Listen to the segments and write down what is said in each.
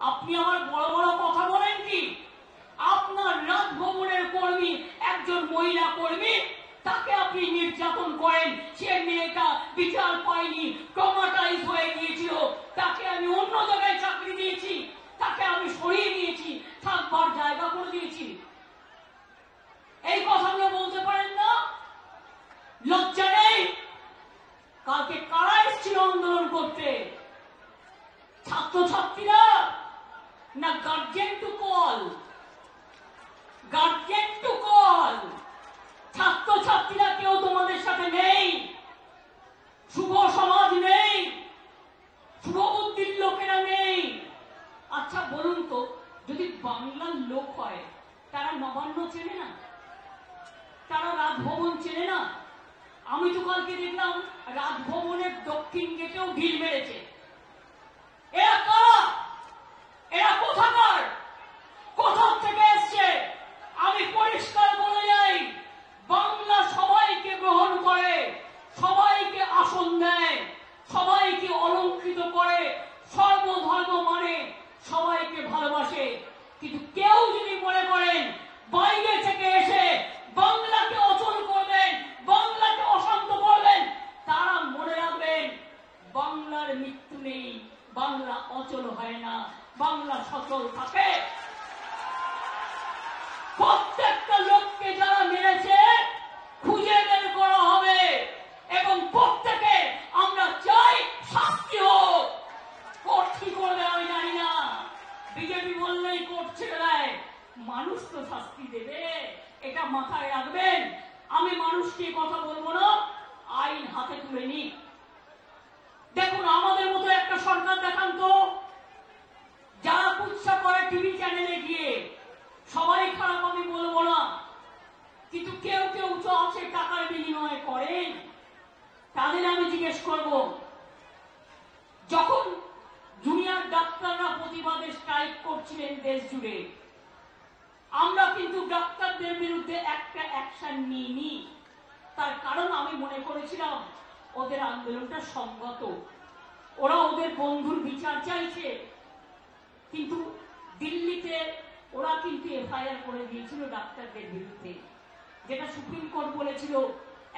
আপনি আমার বড় বড় কথা বলেন কি? আপনার রাজভবনের কর্মী, একজন মহিলা কর্মী, তাকে আপনি নির্যাতন করেন, সে মেয়েটা বিচার পায়নি, ট্রমাটাইজ হয়ে গিয়েছিল, তাকে আমি অন্য জায়গায় চাকরি দিয়েছি, তাকে আমি সরিয়ে দিয়েছি, থাকবার জায়গা করে দিয়েছি। এই কথাগুলো বলতে পারেন না? লজ্জা নেই? কালকে কারা এসেছিল আন্দোলন করতে? ছাত্রছাত্রীরা না guardian to call? Guardian to call. ছাত্রছাত্রীরা কেউ তোমাদের সাথে নেই, শুভ সমাজ নেই, শুভ বুদ্ধির লোকেরা নেই। আচ্ছা বলুন তো, যদি বাংলার লোক হয় তারা নবান্ন চেনে না? তারা রাজভবন চেনে না? আমি তো কালকে দেখলাম রাজভবনের দক্ষিণ গেটেও ঢিল মেরেছে। এরা কারা? এরা কোথাকার? কোথা থেকে এসছে? আমি পরিষ্কার বলে যাই, বাংলা সবাইকে গ্রহণ করে, সবাইকে আসন দেয়, সবাইকে অলঙ্কৃত করে, সর্বধর্ম মানে, সবাইকে ভালোবাসে। কিন্তু কেউ যদি মনে করেন বাইরে থেকে এসে বাংলাকে অচল করবেন, বাংলাকে অশান্ত করবেন, তারা মনে রাখবেন বাংলার মৃত্যু নেই, বাংলা অচল হয় না, বাংলা সচল থাকে। প্রত্যেকটা লোককে যারা মেরেছে খুঁজে বের করা হবে এবং প্রত্যেকে আমরা চাই শাস্তি হোক। কোর্ট কি করবে আমি জানি না, বিজেপি বললেই কোর্ট ছেড়ে দেয়, মানুষ তো শাস্তি দেবে, এটা মাথায় রাখবেন। আমি মানুষকে কথা বলবো না, আইন হাতে তুলে নি। দেখুন আমাদের মতো একটা সরকার দেখান তো, যারা কুৎসা করে টিভি চ্যানেলে গিয়ে, সবাই খারাপ আমি বলবো না, কিন্তু কেউ কেউ তো আছে টাকার বিনিময়ে করেন, তাদের আমি জিজ্ঞেস করব, যখন জুনিয়র ডাক্তাররা প্রতিবাদে স্ট্রাইক করছিলেন দেশ জুড়ে, আমরা কিন্তু ডাক্তারদের বিরুদ্ধে একটা অ্যাকশন নিইনি। তার কারণ আমি মনে করেছিলাম ওদের আন্দোলনটা সংগত, ওরা ওদের বন্ধুর বিচার চাইছে। কিন্তু দিল্লিতে ওরা কিন্তু এফআইআর করে দিয়েছিল ডাক্তারদের বিরুদ্ধে, যেটা সুপ্রিম কোর্ট বলেছিল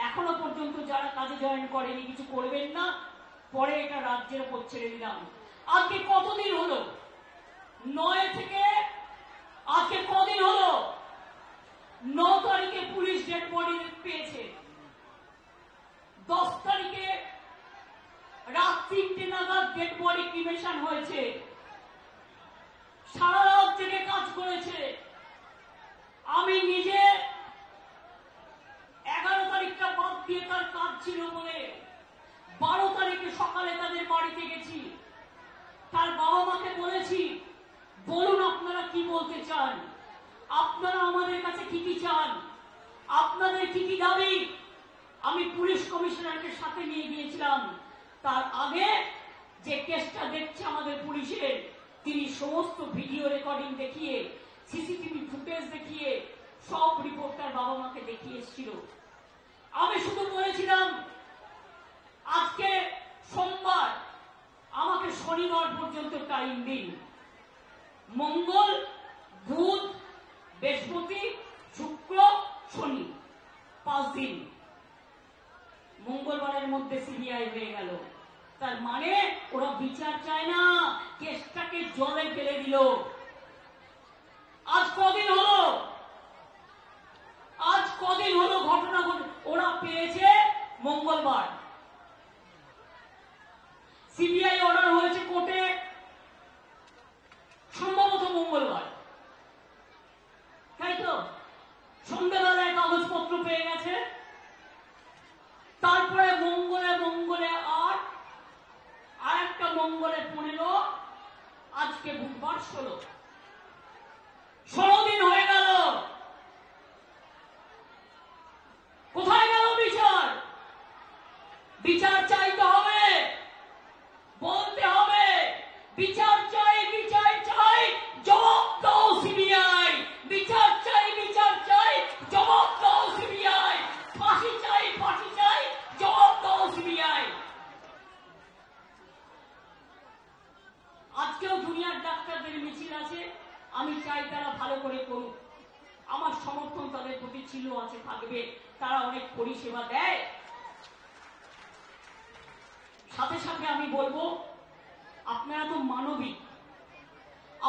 এখনো পর্যন্ত যারা কাজে জয়েন করেনি কিছু করবেন না, পরে এটা রাজ্যের উপর ছেড়ে দিলাম। আজকে কতদিন হলো? 9 থেকে আজকে কদিন হলো? 9 তারিখে পুলিশ ডেড বডি পেয়েছে, 10 তারিখে রাত 3টে নাগাদ ডেড বডি ক্রিমেশন হয়েছে, সারা রাত জেগে কাজ করেছে। আমি নিজে 11 তারিখটা বাদ দিয়ে তার কাজ ছিল বলে 12 তারিখে সকালে তাদের বাড়িতে গেছি, তার বাবা মাকে বলেছি বলুন আপনারা কি বলতে চান, আপনারা আমাদের কাছে কি কি চান, আপনাদের কি কি দাবি। আমি পুলিশ কমিশনারকে সাথে নিয়ে গিয়েছিলাম। তার আগে যে কেসটা দেখছে আমাদের পুলিশের, তিনি সমস্ত ভিডিও রেকর্ডিং দেখিয়ে, সিসিটিভি ফুটেজ দেখিয়ে সব রিপোর্ট তার বাবা মাকে দেখিয়ে এসেছিল। আমি শুধু বলেছিলাম আজকে সোমবার, আমাকে শনিবার পর্যন্ত টাইম দিন, মঙ্গল, বুধ, বৃহস্পতি, শুক্র, শনি, 5 দিন। মঙ্গলবারের মধ্যে সিবিআই হয়ে গেল। তার মানে ওরা বিচার চায় না, কেসটাকে জলে ফেলে দিল। আজ কদিন হলো? আজ কদিন হলো ঘটনা ঘটে? ওরা পেয়েছে মঙ্গলবার, সিবিআই অর্ডার হয়েছে কোর্টে সম্ভবত মঙ্গলবার, তাই তো? সন্ধ্যাবেলায় কাগজপত্র পেয়ে গেছে, তারপরে মঙ্গলে মঙ্গলে 8, আর একটা মঙ্গলে 15, আজকে বুধবার 16 দিন হয়ে গেল। কোথায় গেল বিচার? বিচার চাইতে হবে, বলতে হবে বিচার চাই, বিচার চাই, জবাব দাও সিবিআই, বিচার চাই, বিচার চাই, জবাব দাও সিবিআই, ফাঁসি চাই, ফাঁসি চাই, জবাব দাও সিবিআই। আজকেও জুনিয়র ডাক্তারদের আছে, আমি চাই তারা ভালো করে করুক। আমার সমর্থন তাদের প্রতি ছিল, আছে, থাকবে। তারা অনেক পরিষেবা দেয়। সাথে সাথে আমি বলবো, আপনারা তো মানবিক,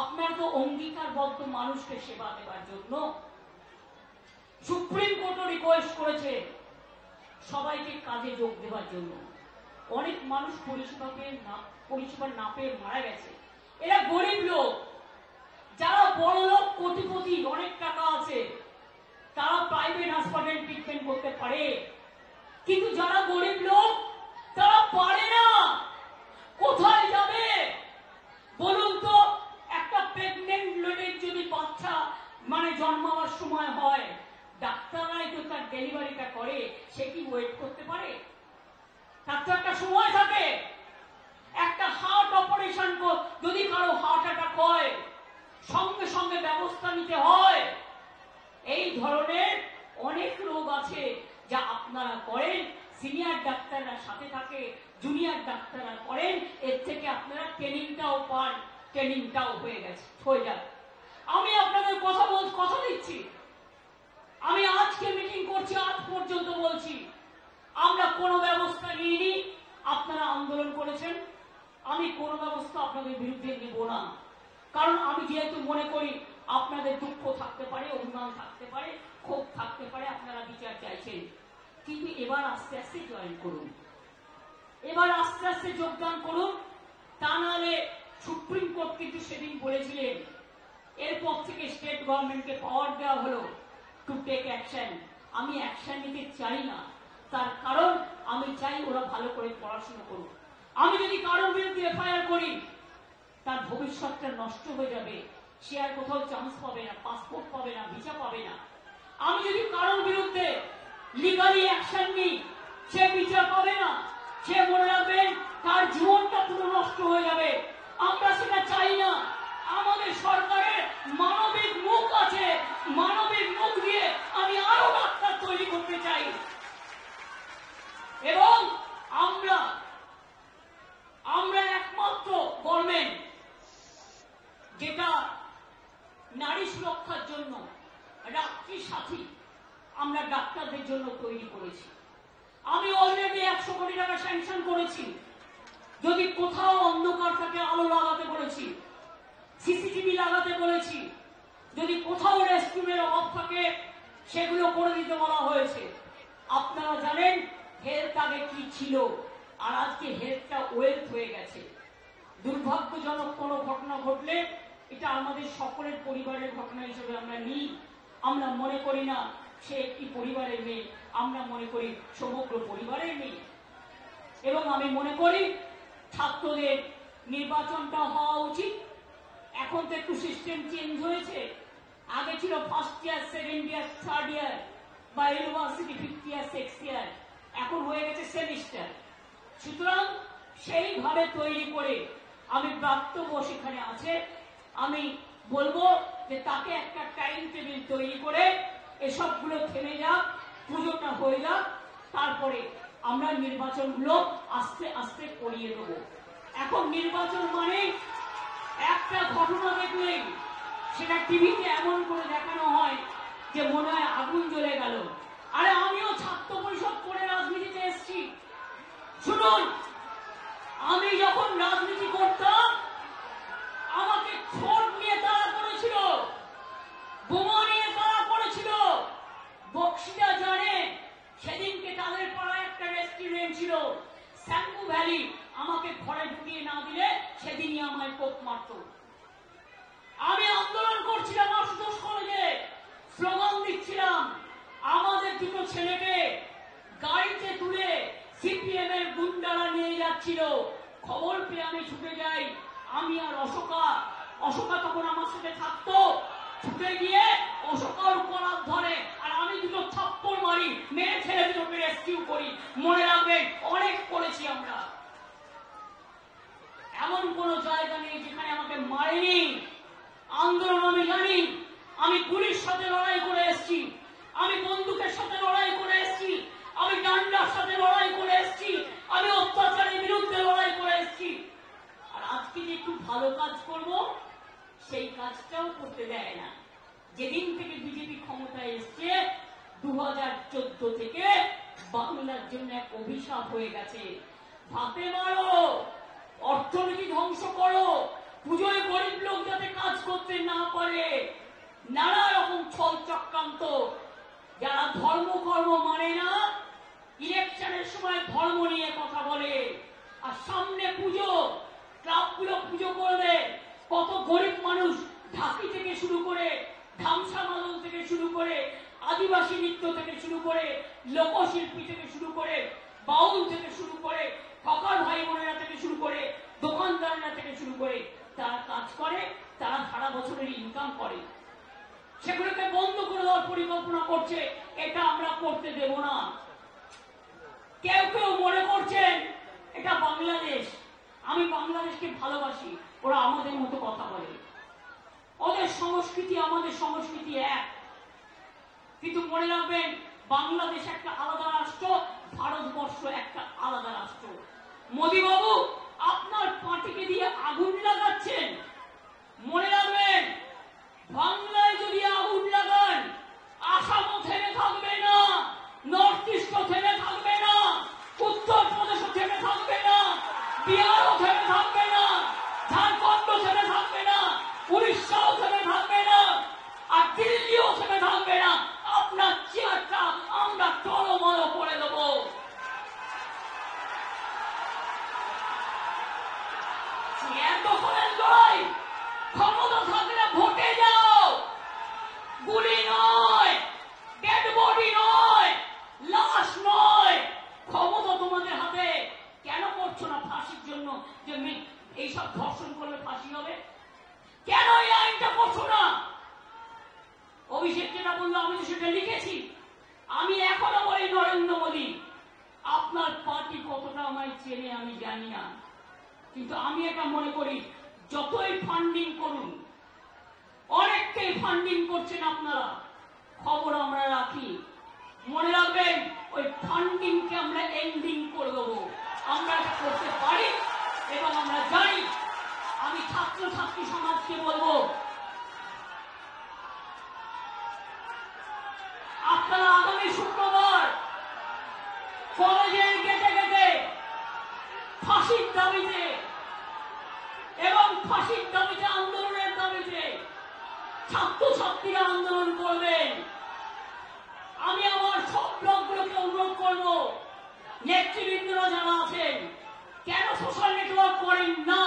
আপনারা তো অঙ্গীকারবদ্ধ মানুষকে সেবা দেওয়ার জন্য। সুপ্রিম কোর্টও রিকোয়েস্ট করেছে সবাইকে কাজে যোগ দেওয়ার জন্য। অনেক মানুষ পরিষেবা না পেয়ে মারা গেছে। এরা গরিব লোক, যারা বড় লোক, কোটিপতি, অনেক টাকা আছে, তারা প্রাইভেট হাসপাতালে ট্রিটমেন্ট করতে পারে, কিন্তু যারা গরিব লোক তারা পারে না। কোথায় যাবে বলুন তো? একটা প্রেগনেন্ট লেডির যদি বাচ্চা জন্মাবার সময় হয়, ডাক্তাররাই তো তার ডেলিভারিটা করে, সে কি ওয়েট করতে পারে? তার তো একটা সময় থাকে। একটা হার্ট অপারেশন যদি কারো হার্ট অ্যাটাক হয়, সঙ্গে সঙ্গে ব্যবস্থা নিতে হয়। এই ধরনের অনেক রোগ আছে যা আপনারা করেন, সিনিয়র ডাক্তাররা সাথে থাকে, জুনিয়র ডাক্তাররা করেন, এর থেকে আপনারা ট্রেনিংটাও পান, ট্রেনিংটাও হয়ে যাবে। আমি আপনাদের কথা দিচ্ছি, আমি আজকে মিটিং করছি, আজ পর্যন্ত বলছি, আমরা কোনো ব্যবস্থা নিইনি। আপনারা আন্দোলন করেছেন, আমি কোনো ব্যবস্থা আপনাদের বিরুদ্ধে নেব না। কারণ আমি যেহেতু মনে করি আপনাদের দুঃখ থাকতে পারে, অভিমান থাকতে পারে, ক্ষোভ থাকতে পারে, আপনারা বিচার চাইছেন, কিন্তু এবার আস্তে আস্তে জয়েন করুন, এবার আস্তে আস্তে যোগদান করুন। তা নাহলে সুপ্রিম কোর্ট কিন্তু সেদিন বলেছিলেন, এরপর থেকে স্টেট গভর্নমেন্টকে পাওয়ার দেওয়া হলো টু টেক অ্যাকশন। আমি অ্যাকশন নিতে চাই না, তার কারণ আমি চাই ওরা ভালো করে পড়াশোনা করুক। আমি যদি কারোর বিরুদ্ধে এফআইআর করি, তার ভবিষ্যৎটা নষ্ট হয়ে যাবে, সে আর কোথাও চান্স পাবে না, পাসপোর্ট পাবে না, ভিসা পাবে না। আমি যদি কারোর বিরুদ্ধে লিগালি অ্যাকশন নিই, সে বিচার পাবে না, সে মনে রাখবেন তার জীবনটা পুরো নষ্ট হয়ে যাবে। আমরা সেটা চাই না। আমাদের সরকারের মানবিক মুখ আছে, মানবিক মুখ দিয়ে আমি আরো ডাক্তার তৈরি করতে চাই। এবং আমরা একমাত্র গভর্নমেন্ট যেটা নারী সুরক্ষার জন্য রাত্রি সাথী আমরা ডাক্তারদের জন্য তৈরি করেছি। আমি অলরেডি 100 কোটি টাকা স্যাংশন করেছি। যদি কোথাও অন্ধকার থাকে আলো লাগাতে বলেছি, সিসিটিভি লাগাতে বলেছি, যদি কোথাও রেস্টরুমের অভাব থাকে সেগুলো করে দিতে বলা হয়েছে। আপনারা জানেন হেলথ আগে কি ছিল, আর আজকে হেলথটা ওয়েলথ হয়ে গেছে। দুর্ভাগ্যজনক কোনো ঘটনা ঘটলে এটা আমাদের সকলের পরিবারের ঘটনা হিসেবে আমরা নিই। আমরা মনে করি না সে একটি পরিবারের মেয়ে, আমরা মনে করি সমগ্র পরিবারের মেয়ে। এবং আমি মনে করি ছাত্রদের নির্বাচনটা হওয়া উচিত। এখন তো একটু সিস্টেম চেঞ্জ হয়েছে, আগে ছিল first year, second year, third year, বা university fifth year, sixth year, এখন হয়ে গেছে সেমিস্টার। সুতরাং সেইভাবে তৈরি করে আমি প্রাপ্তব সেখানে আছে, আমি বলবো যে তাকে একটা টাইম টেবিল তৈরি করে এসবগুলো থেমে যাক, পুজোটা হয়ে যাক, তারপরে আমরা নির্বাচনগুলো আস্তে আস্তে করিয়ে দেব। এখন নির্বাচন মানে একটা ঘটনা দেখলেই সেটা টিভিতে এমন করে দেখানো হয় যে মনে হয় আগুন জ্বলে গেল। আরে আমিও ছাত্র পরিষদ করে রাজনীতিতে এসেছি। শুনুন, আমি যখন রাজনীতি করতাম আমাকে ছোট নিয়ে তাড়া করেছিল, বোমা নিয়ে তাড়া করেছিল। বক্সিটা জানে, সেদিনকে তাদের পাড়ায় একটা রেস্টুরেন্ট ছিল শ্যাম্পু ভ্যালি, আমাকে ঘরে ঢুকিয়ে না দিলে সেদিনই আমায় কোপ মারত। আমি আন্দোলন করছিলাম আশুতোষ কলেজে, স্লোগান দিচ্ছিলাম, আমাদের দুটো ছেলেকে গাড়িতে তুলে সিপিএম এর গুন্ডারা নিয়ে যাচ্ছিল। খবর পেয়ে আমি ছুটে যাই, আমি আর অশোকা তখন আমার সাথে থাকতো। ছুটে গিয়ে অশোকার কলার ধরে আর আমি দুটো থাপ্পড় মারি, মেরে ছেলে দুটোকে রেস্কিউ করি। মনে রাখবেন অনেক করেছি আমরা, এমন কোন জায়গা নেই যেখানে আমাকে মারেনি। আন্দোলন আমি জানি, আমি পুলিশ সাথে লড়াই করে এসেছি, আমি বন্দুকের সাথে লড়াই করে এসেছি, আমি ডান্ডার সাথে লড়াই করে এসেছি, আমি অত্যাচারের বিরুদ্ধে লড়াই করে এসেছি। আর আজকে যে একটু ভালো কাজ করব সেই কাজটাও করতে দেয় না। যেদিন থেকে বিজেপি ক্ষমতায় এসছে 2014 থেকে বাংলার জন্য এক অভিশাপ হয়ে গেছে। ভাতে মারো, অর্থনীতি ধ্বংস করো, পুজোয় গরিব লোক যাতে কাজ করতে না পারে, নানা রকম ছল চক্রান্ত। যারা ধর্ম কর্ম মানে না, ইলেকশনের সময় ধর্ম নিয়ে কথা বলে, আর সামনে পুজো, ক্লাবগুলো পুজো করবে, কত গরিব মানুষ ঢাকি থেকে শুরু করে, ধামসা মাদল থেকে শুরু করে, আদিবাসী নৃত্য থেকে শুরু করে, লোকশিল্পী থেকে শুরু করে, বাউল থেকে শুরু করে, কাকার ভাই বোনেরা থেকে শুরু করে, দোকানদাররা থেকে শুরু করে, তারা কাজ করে, তারা সারা বছরের ইনকাম করে। সেগুলোকে বন্ধ করে দেওয়ার পরিকল্পনা করছে। এটা আমরা করতে দেব না। কেউ কেউ মনে করছেন এটা বাংলাদেশ, আমি বাংলাদেশকে ভালোবাসি, ওরা আমাদের মতো কথা বলে, ওদের সংস্কৃতি আমাদের সংস্কৃতি এক। কিন্তু মনে রাখবেন, বাংলাদেশ একটা আলাদা রাষ্ট্র, ভারতবর্ষ একটা আলাদা রাষ্ট্র। মোদী বাবু আপনার পার্টিকে দিয়ে আগুন লাগাচ্ছেন, মনে রাখবেন, বাংলায় যদি আগুন লাগান, আসামও থেমে থাকবে না, নর্থ ইস্টও থেমে থাকবে না, উত্তর প্রদেশও থেমে থাকবে না, বিহারও থেমে থাকবে না, ঝাড়খণ্ডও থেমে থাকবে না, উড়িষ্যাও থেমে থাকবে না, আর দিল্লিও থেমে থাকবে না। আপনার চেয়ারটা আমরা টলমল করে দেব। চেয়ার দখলের লড়াই, ক্ষমতা থাকলে ভোটে যাও, গুলি নয়, ডেড বডি নয়, লাশ নয়, ক্ষমতা তোমাদের হাতে। কেন করছো না ফাঁসির জন্য, যে এইসব ধর্ষণ করলে ফাঁসি হবে? কেন এই আইনটা করছো না? অভিষেক যেটা বললো, আমি তো সেটা লিখেছি। আমি এখনো বলি, নরেন্দ্র মোদী আপনার পার্টি কতটা আমায় চেনে আমি জানি না, কিন্তু আমি এটা মনে করি, যতই ফান্ডিং করুন, অনেককেই ফান্ডিং করছেন আপনারা, খবর আমরা রাখি। মনে রাখবেন, ওই ফান্ডিংকে আমরা এন্ডিং করে দেবো। আমরা এটা করতে পারি এবং আমরা জানি। আমি ছাত্রছাত্রী সমাজকে বলবো, আপনারা আগামী শুক্রবার কলেজের গেটে গেটে ফাঁসির দাবিতে এবং ফাঁসির দাবিতে, আন্দোলনের দাবিতে ছাত্রছাত্রীরা আন্দোলন করবেন। আমি আমার সব ব্লকগুলোকে অনুরোধ করব, নেতৃবৃন্দরা যারা আছেন, কেন সোশ্যাল নেটওয়ার্ক করেন না?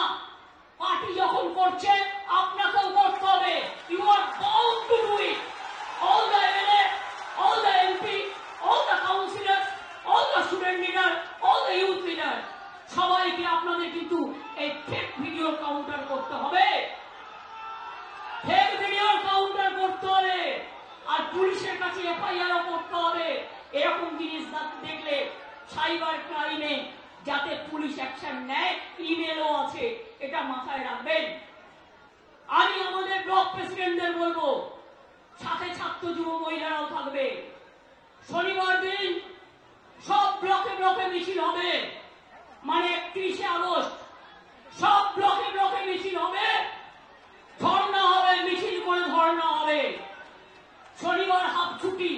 পার্টি যখন করছে, আপনাকেও করতে হবে। You are bound to do it. All the MLA, all the MP, all the councillors, all the student leader, all the youth leader, সবাইকে আপনাদের কিন্তু এই ফেক ভিডিও কাউন্টার করতে হবে, ফেক ভিডিও কাউন্টার করতে হবে, আর পুলিশের কাছে এফআইআরও করতে হবে। এরকম জিনিস দেখলে সাইবার ক্রাইমে যাতে পুলিশ অ্যাকশন নেয়, ইমেলও আছে, এটা মাথায় রাখবেন। আমি আমাদের ব্লক প্রেসিডেন্টদের বলবো, সাথে ছাত্র যুব মহিলারাও থাকবে। শনিবার দিন সব ব্লকে ব্লকে মিছিল হবে, মানে 31শে আগস্ট সব ব্লকে ব্লকে মিছিল হবে, ধর্ণা হবে, মিছিল করে ধর্ণা হবে। শনিবার হাফ ছুটি,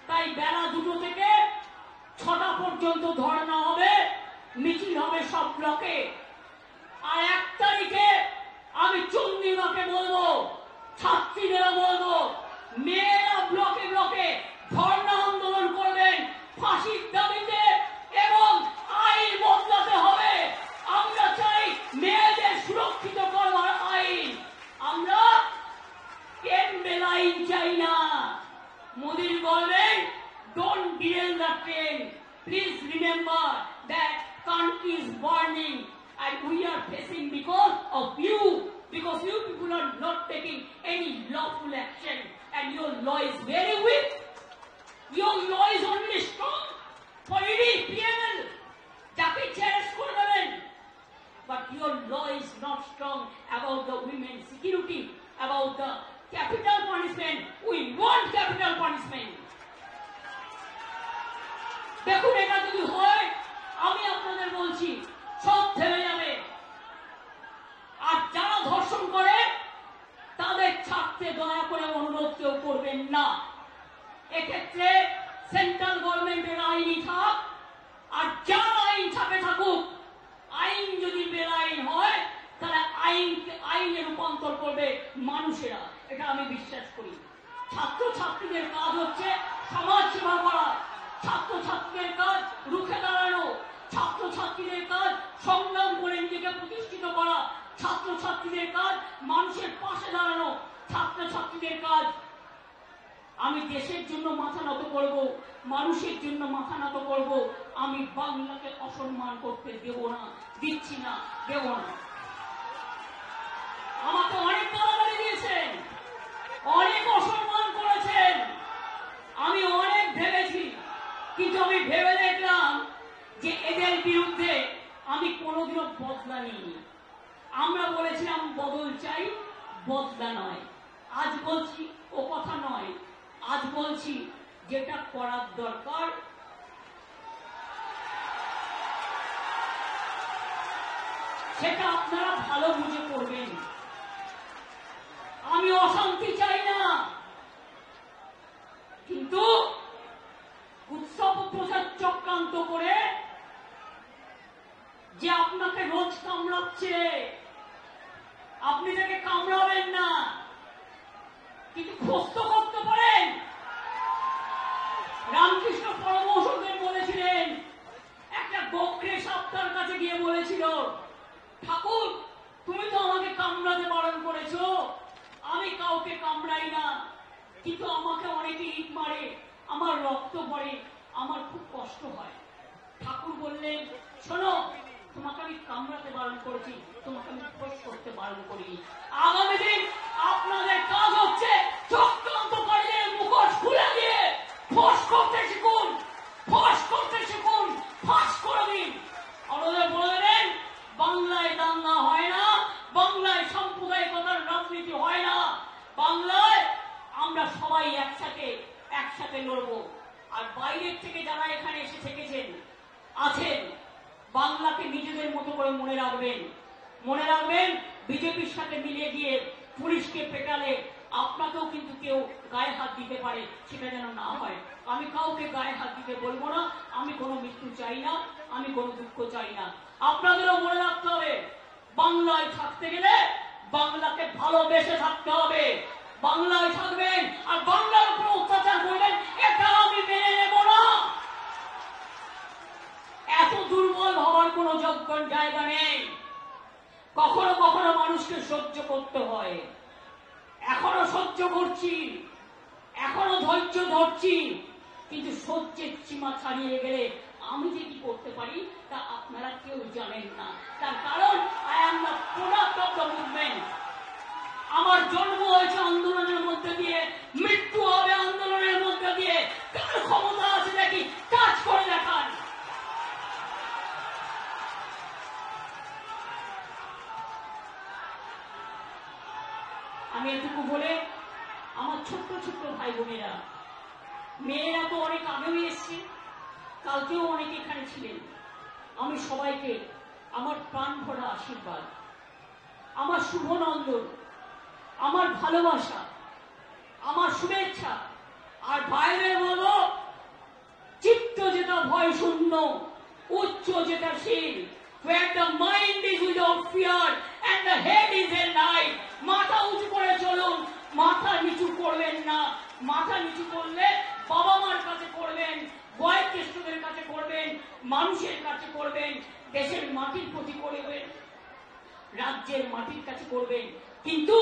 তাই বেলা 2টো থেকে 6টা পর্যন্ত ধর্ণা হবে, মিছিল হবে সব ব্লকে। আর 1 তারিখে আমি চন্দ্রিমাকে বলবো, ছাত্রীদেরা বলবো, মেয়েরা ব্লকে ব্লকে ধর্ণা আন্দোলন করবেন ফাঁসির দাবিতে, এবং আইন বদলাতে হবে। আমরা চাই মেয়েদের সুরক্ষিত করবার আইন, আমরা কেন্দ্রের আইন চাই না। মোদীর বলবেন, don't derail the train, please remember that country is burning and we are facing because of you, because you people are not taking any lawful action and your law is very weak. Your law is only strong for ED, PML, যাকে challenge করে দেবেন, but your law is not strong about the women's security, about the capital punishment. We want capital punishment. দেখুন, এটা যদি হয়, আমি আপনাদের বলছি, সব থেমে যাবে। আর যারা ধর্ষণ করে স্বার্থে দয়া করে অনুরোধ কেউ করবেন না। এক্ষেত্রে সেন্ট্রাল গভর্নমেন্টের আইনই থাক, আর যা আইন থাকে থাকুক, আইন যদি বেআইন হয় তাহলে আইনে রূপান্তর করবে মানুষেরা, এটা আমি বিশ্বাস করি। ছাত্রছাত্রীদের কাজ হচ্ছে সমাজ সেবা করা, ছাত্রছাত্রীদের কাজ রুখে দাঁড়ানো, ছাত্রছাত্রীদের কাজ সংগ্রাম করে নিজেকে প্রতিষ্ঠিত করা, ছাত্রছাত্রীদের কাজ মানুষের পাশে দাঁড়ানো, ছাত্রছাত্রীদের কাজ আমি দেশের জন্য মাথা নত করব, মানুষের জন্য মাথা নত করব। আমি বাংলাকে অসম্মান করতে দেব না, দিচ্ছি না, দেব না। আমাকে অনেক গালাগালি দিয়েছেন, অনেক অসম্মান করেছেন, আমি অনেক ভেবেছি, কিন্তু আমি ভেবে দেখলাম যে এদের বিরুদ্ধে আমি কোনোদিনও বদলা নিইনি। আমরা বলেছিলাম বদল চাই, বদলা নয়। আজ বলছি ও কথা নয়, আজ বলছি যেটা করার দরকার সেটা আপনারা ভালো বুঝে করবেন। আমি অশান্তি চাই না, কিন্তু উৎসব প্রচার চক্রান্ত করে যে আপনাকে রোজ কামড়াচ্ছে, আপনি তাকে কামড়াবেন না, কিন্তু খোঁজ তো করতে পারেন। রামকৃষ্ণ পরমহংসদেব বলেছিলেন, একটা বক্রে সাপ তার কাছে গিয়ে বলেছিল, ঠাকুর তুমি তো আমাকে কামড়াতে বারণ করেছো, আমি কাউকে কামড়াই না, কিন্তু আমাকে অনেকে ইট মারে, আমার রক্ত পড়ে, আমার খুব কষ্ট হয়। ঠাকুর বললেন, শোনো, তোমাকে আমি কামড়াতে বারণ করেছি, তোমাকে আমি খোঁজ করতে বারণ করি। আগামী দিন আপনাদের কাজ হচ্ছে চক্রান্তকারীদের মুখোশ খুলে দিয়ে ফোঁস করতে শিখুন, ফোঁস করতে শিখুন, ফাঁস করে দিন। আমাদের বলে দেন, বাংলায় দাঙ্গা হয় না, বাংলায় সাম্প্রদায়িকতার রাজনীতি হয় না, বাংলায় আমরা সবাই একসাথে লড়বো। আর বাইরের থেকে যারা এখানে এসে থেকেছেন আছেন, বাংলাকে নিজেদের মতো করে মনে রাখবেন, মনে রাখবেন। বিজেপির সাথে মিলিয়ে গিয়ে পুলিশকে পেটালে আপনাকেও কিন্তু কেউ গায়ে হাত দিতে পারে, সেটা যেন না হয়। আমি কাউকে গায়ে হাত দিতে বলবো না, আমি কোনো মৃত্যু চাই না, আমি কোনো দুঃখ চাই না। আপনাদেরও মনে রাখতে হবে, বাংলায় থাকতে গেলে বাংলাকে ভালোবেসে থাকতে হবে। বাংলায় থাকবেন আর বাংলার উপর অত্যাচার করবেন, এটা আমি মেনে নেব না। এত দুর্বল হওয়ার কোন জায়গা নেই। কখনো কখনো মানুষকে সহ্য করতে হয়, এখনো সহ্য করছি, এখনো ধৈর্য ধরছি, কিন্তু সহ্যের সীমা ছাড়িয়ে গেলে আমি যে কি করতে পারি তা আপনারা কেউ জানেন না। তার কারণ I am the product of the movement. আমার জন্ম হয়েছে আন্দোলনের মধ্যে দিয়ে, মৃত্যু হবে আন্দোলনের মধ্যে দিয়ে। কার ক্ষমতা আছে দেখি কাজ করে দেখান। আমি এটুকু বলে আমার ছোট্ট ছোট্ট ভাই বোনেরা, মেয়েরা তো অনেক আগেও এসছে, কালকেও অনেকে এখানে ছিলেন, আমি সবাইকে আমার প্রাণ ভরা আশীর্বাদ, আমার শুভনন্দন, আমার ভালোবাসা, আমার শুভেচ্ছা। আর ভাইদের বলো, চিত্ত যেটা ভয় শূন্য, উচ্চ যেটা শীল, where the mind is without fear and the head is held high। মাথা উঁচু করে চলুন, মাথা নিচু করবেন না। মাথা নিচু করলে বাবা মার কাছে করবেন, বয়োজ্যেষ্ঠদের কাছে করবেন, মানুষের কাছে করবেন, দেশের মাটির প্রতি করবেন, রাজ্যের মাটির কাছে করবেন, কিন্তু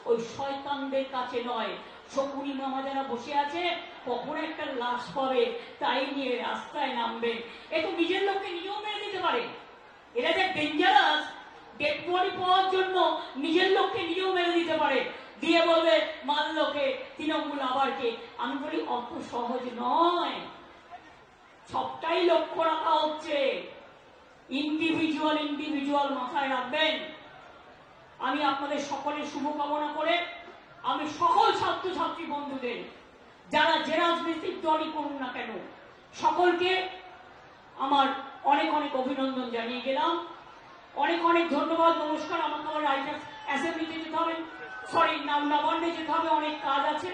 ওই শয়তানদের কাছে নয়। শকুনি মামা যারা বসে আছে, কখন একটা লাশ পাবে তাই নিয়ে রাস্তায় নামবে। এ তো নিজের লোককে নিজেও মেরে দিতে পারে। এরা যে ডেঞ্জারাস, ডেড বডি পাওয়ার জন্য নিজের লোককে নিজেও মেরে দিতে পারে, দিয়ে বলবে মারলোকে তৃণমূল আবার কে। আমি বলি অত সহজ নয়, সবটাই লক্ষ্য রাখা হচ্ছে। ইন্ডিভিজুয়াল মাথায় রাখবেন। আমি আপনাদের সকলের শুভকামনা করে আমি সকল ছাত্রছাত্রী বন্ধুদের, যারা যে রাজনৈতিক দলই করুন না কেন, সকলকে আমার অনেক অনেক অভিনন্দন জানিয়ে গেলাম। অনেক অনেক ধন্যবাদ, নমস্কার। আমাকে আমার রাইটার্স অ্যাসেম্বলিতে যেতে হবে। নবান্নে যেতে হবে, অনেক কাজ আছে,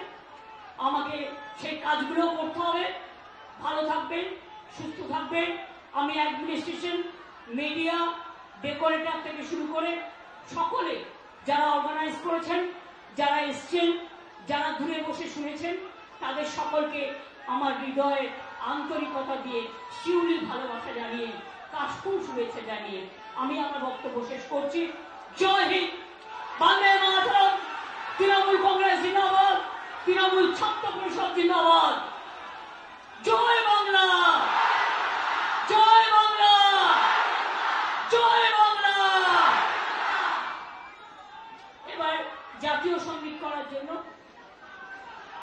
আমাকে সেই কাজগুলো করতে হবে। ভালো থাকবেন, সুস্থ থাকবেন। আমি অ্যাডমিনিস্ট্রেশন, মিডিয়া, ডেকোরেটর থেকে শুরু করে সকলে যারা অর্গানাইজ করেছেন, যারা এসছেন, যারা দূরে বসে শুনেছেন, তাদের সকলকে আমার হৃদয়ের আন্তরিকতা দিয়ে শিউলি ভালোবাসা জানিয়ে, কাশফুল শুভেচ্ছা জানিয়ে আমি আমার বক্তব্য শেষ করছি। জয় হিন্দ, বন্দে মাতরম, তৃণমূল কংগ্রেস জিন্দাবাদ, তৃণমূল ছাত্র পরিষদ জিন্দাবাদ।